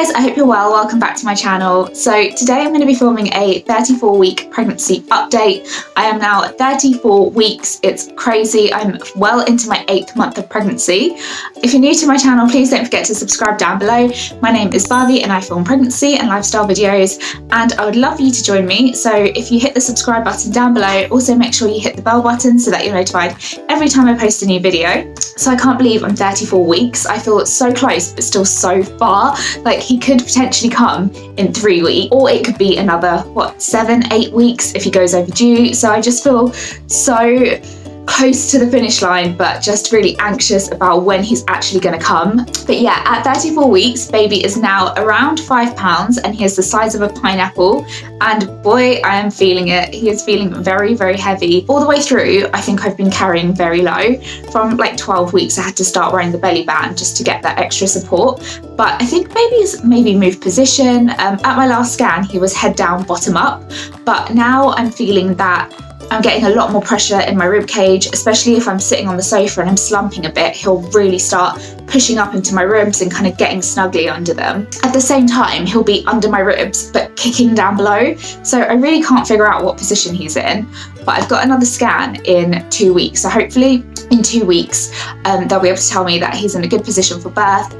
guys, I hope you're well. Welcome back to my channel. So today I'm going to be filming a 34-week pregnancy update. I am now 34 weeks. It's crazy. I'm well into my 8th month of pregnancy. If you're new to my channel, please don't forget to subscribe down below. My name is Bhavi and I film pregnancy and lifestyle videos, and I would love you to join me. So if you hit the subscribe button down below, also make sure you hit the bell button so that you're notified every time I post a new video. So I can't believe I'm 34 weeks. I feel so close but still so far. Like, he could potentially come in 3 weeks, or it could be another 7-8 weeks if he goes overdue. So I just feel so close to the finish line, but just really anxious about when he's actually going to come. But yeah, at 34 weeks, baby is now around 5 pounds and he is the size of a pineapple, and boy, I am feeling it. He is feeling very, very heavy. All the way through, I think I've been carrying very low. From like 12 weeks, I had to start wearing the belly band just to get that extra support. But I think baby's maybe moved position. At my last scan, he was head down, bottom up, but now I'm feeling that I'm getting a lot more pressure in my rib cage, especially if I'm sitting on the sofa and I'm slumping a bit. He'll really start pushing up into my ribs and kind of getting snugly under them. At the same time, he'll be under my ribs but kicking down below. So I really can't figure out what position he's in. But I've got another scan in 2 weeks. So hopefully in 2 weeks, they'll be able to tell me that he's in a good position for birth.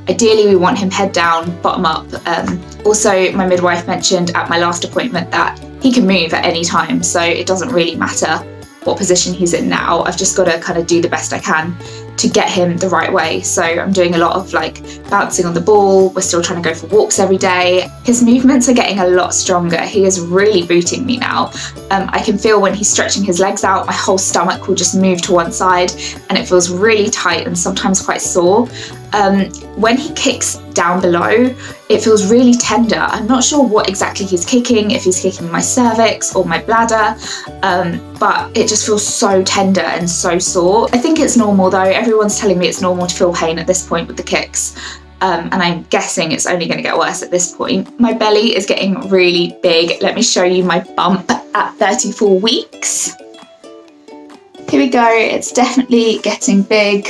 Ideally, we want him head down, bottom up. Also, my midwife mentioned at my last appointment that he can move at any time, so it doesn't really matter what position he's in now. I've just got to kind of do the best I can to get him the right way. So I'm doing a lot of like bouncing on the ball. We're still trying to go for walks every day. His movements are getting a lot stronger. He is really booting me now. I can feel when he's stretching his legs out, my whole stomach will just move to one side and it feels really tight and sometimes quite sore. When he kicks down below, it feels really tender. I'm not sure what exactly he's kicking, if he's kicking my cervix or my bladder, but it just feels so tender and so sore. I think it's normal though. Everyone's telling me it's normal to feel pain at this point with the kicks. And I'm guessing it's only going to get worse at this point. My belly is getting really big. Let me show you my bump at 34 weeks. Here we go. It's definitely getting big.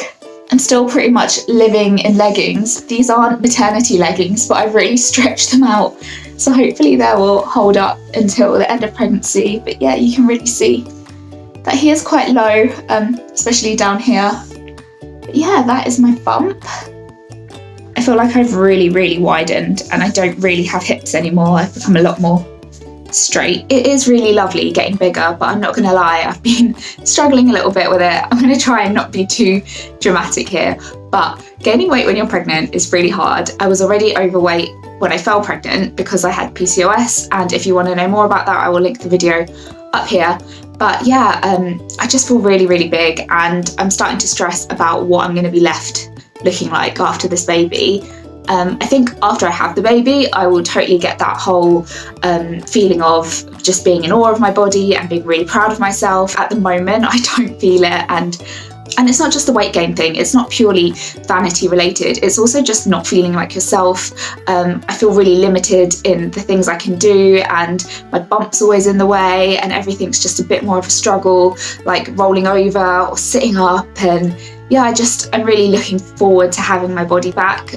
I'm still pretty much living in leggings. These aren't maternity leggings, but I've really stretched them out. So hopefully they will hold up until the end of pregnancy. But yeah, you can really see that he is quite low, especially down here. But yeah, that is my bump. I feel like I've really, really widened and I don't really have hips anymore. I've become a lot more straight. It is really lovely getting bigger, but I'm not gonna lie, I've been struggling a little bit with it. I'm gonna try and not be too dramatic here, but gaining weight when you're pregnant is really hard. I was already overweight when I fell pregnant because I had PCOS, and if you want to know more about that, I will link the video up here. But yeah, I just feel really, really big, and I'm starting to stress about what I'm going to be left looking like after this baby. I think after I have the baby, I will totally get that whole feeling of just being in awe of my body and being really proud of myself. At the moment, I don't feel it, and it's not just the weight gain thing. It's not purely vanity related. It's also just not feeling like yourself. I feel really limited in the things I can do, and my bump's always in the way, and everything's just a bit more of a struggle, like rolling over or sitting up. And yeah, I'm really looking forward to having my body back.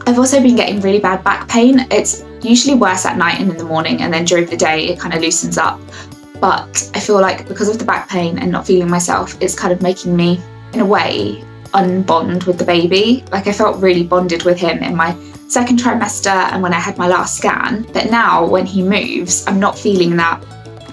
I've also been getting really bad back pain. It's usually worse at night and in the morning, and then during the day it kind of loosens up. But I feel like because of the back pain and not feeling myself, it's kind of making me, in a way, unbond with the baby. Like, I felt really bonded with him in my second trimester and when I had my last scan. But now when he moves, I'm not feeling that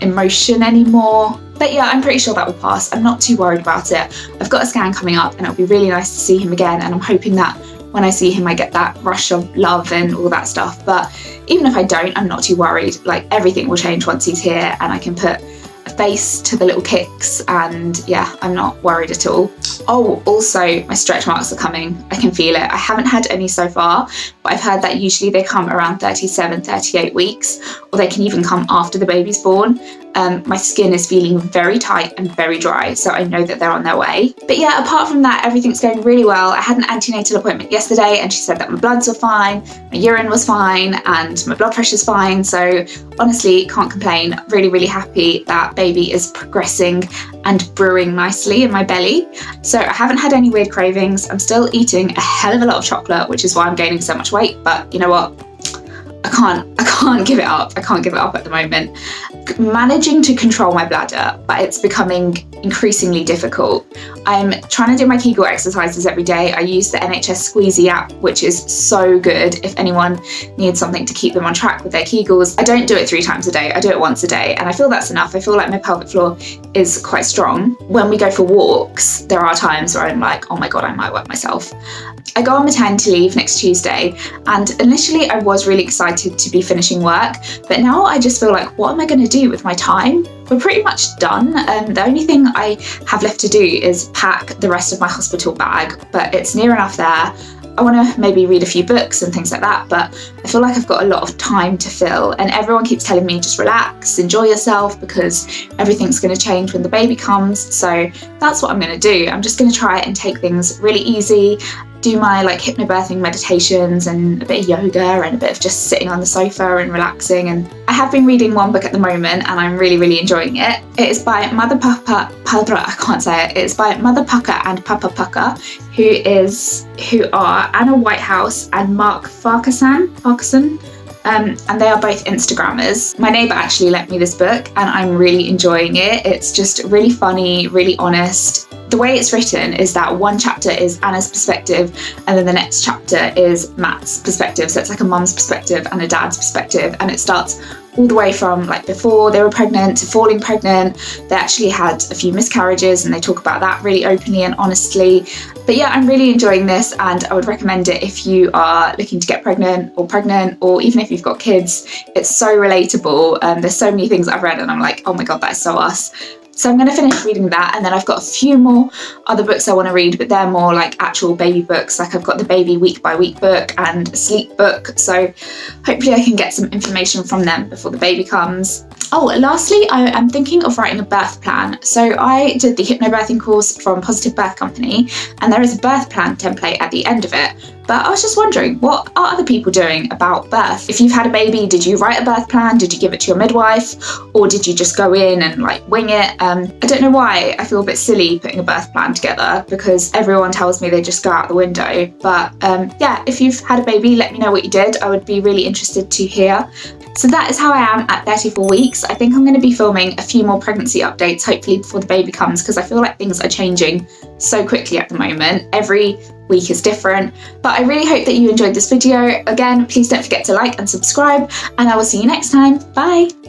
emotion anymore. But yeah, I'm pretty sure that will pass. I'm not too worried about it. I've got a scan coming up and it'll be really nice to see him again, and I'm hoping that when I see him I get that rush of love and all that stuff. But even if I don't, I'm not too worried. Like, everything will change once he's here and I can put a face to the little kicks, and yeah, I'm not worried at all. Oh, also my stretch marks are coming. I can feel it. I haven't had any so far, but I've heard that usually they come around 37, 38 weeks, or they can even come after the baby's born. My skin is feeling very tight and very dry, so I know that they're on their way. But yeah, apart from that, everything's going really well. I had an antenatal appointment yesterday and she said that my bloods were fine, my urine was fine, and my blood pressure's fine. So honestly, can't complain. Really, really happy that baby is progressing and brewing nicely in my belly. So I haven't had any weird cravings. I'm still eating a hell of a lot of chocolate, which is why I'm gaining so much weight. But you know what? I can't give it up. I can't give it up at the moment. Managing to control my bladder, but it's becoming increasingly difficult. I'm trying to do my Kegel exercises every day. I use the NHS Squeezy app, which is so good if anyone needs something to keep them on track with their Kegels. I don't do it 3 times a day. I do it once a day, and I feel that's enough. I feel like my pelvic floor is quite strong. When we go for walks, there are times where I'm like, oh my God, I might wet myself. I go on maternity leave next Tuesday, and initially I was really excited to be finishing work, but now I just feel like, what am I going to do with my time? We're pretty much done. The only thing I have left to do is pack the rest of my hospital bag, but it's near enough there. I want to maybe read a few books and things like that, but I feel like I've got a lot of time to fill, and everyone keeps telling me just relax, enjoy yourself, because everything's going to change when the baby comes. So that's what I'm going to do. I'm just going to try and take things really easy, do my like hypnobirthing meditations and a bit of yoga and a bit of just sitting on the sofa and relaxing. And I have been reading one book at the moment and I'm really, really enjoying it. It is by Mother Papa, I can't say it. It's by Mother Pucker and Papa Pucker, who are Anna Whitehouse and Mark Farquharson. And they are both Instagrammers. My neighbour actually lent me this book and I'm really enjoying it. It's just really funny, really honest. The way it's written is that one chapter is Anna's perspective and then the next chapter is Matt's perspective. So it's like a mum's perspective and a dad's perspective, and it starts all the way from like before they were pregnant to falling pregnant. They actually had a few miscarriages and they talk about that really openly and honestly. But yeah, I'm really enjoying this and I would recommend it if you are looking to get pregnant or even if you've got kids. It's so relatable. There's so many things I've read and I'm like, oh my God, that is so us. So I'm going to finish reading that, and then I've got a few more other books I want to read, but they're more like actual baby books. Like I've got the baby week by week book and a sleep book. So hopefully I can get some information from them before the baby comes. Oh, lastly, I am thinking of writing a birth plan. So I did the hypnobirthing course from Positive Birth Company, and there is a birth plan template at the end of it. But I was just wondering, what are other people doing about birth? If you've had a baby, did you write a birth plan? Did you give it to your midwife? Or did you just go in and like wing it? I don't know why I feel a bit silly putting a birth plan together, because everyone tells me they just go out the window. But yeah, if you've had a baby, let me know what you did. I would be really interested to hear. So that is how I am at 34 weeks. I think I'm going to be filming a few more pregnancy updates, hopefully before the baby comes, because I feel like things are changing so quickly at the moment. Every week is different. But I really hope that you enjoyed this video. Again, please don't forget to like and subscribe, and I will see you next time. Bye!